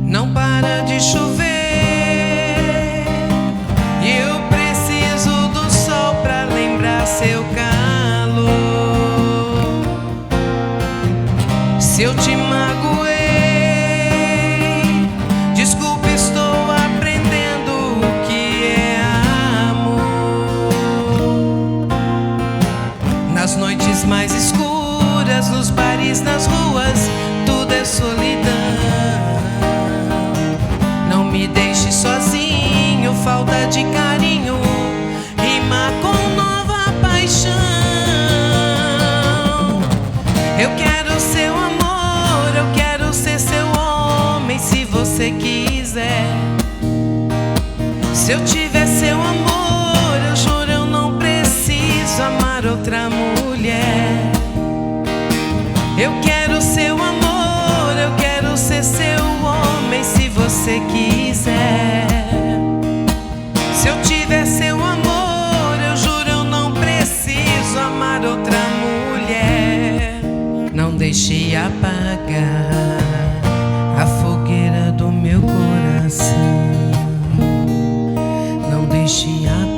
Não para de chover e eu preciso do sol pra lembrar seu calor. Se eu te magoei, desculpa, estou aprendendo o que é amor. Nas noites mais escuras, nos bares, nas ruas, tudo é solidão. Não me deixe sozinho, falta de carinho rima com nova paixão. Eu quero seu amor, eu quero ser seu homem, se você quiser. Se eu tiver seu amor, eu juro, eu não preciso amar outra mulher. Eu quero seu amor, eu quero ser seu homem, se você quiser. Se eu tiver seu amor, eu juro, eu não preciso amar outra mulher. Não deixe apagar a fogueira do meu coração. Não deixe apagar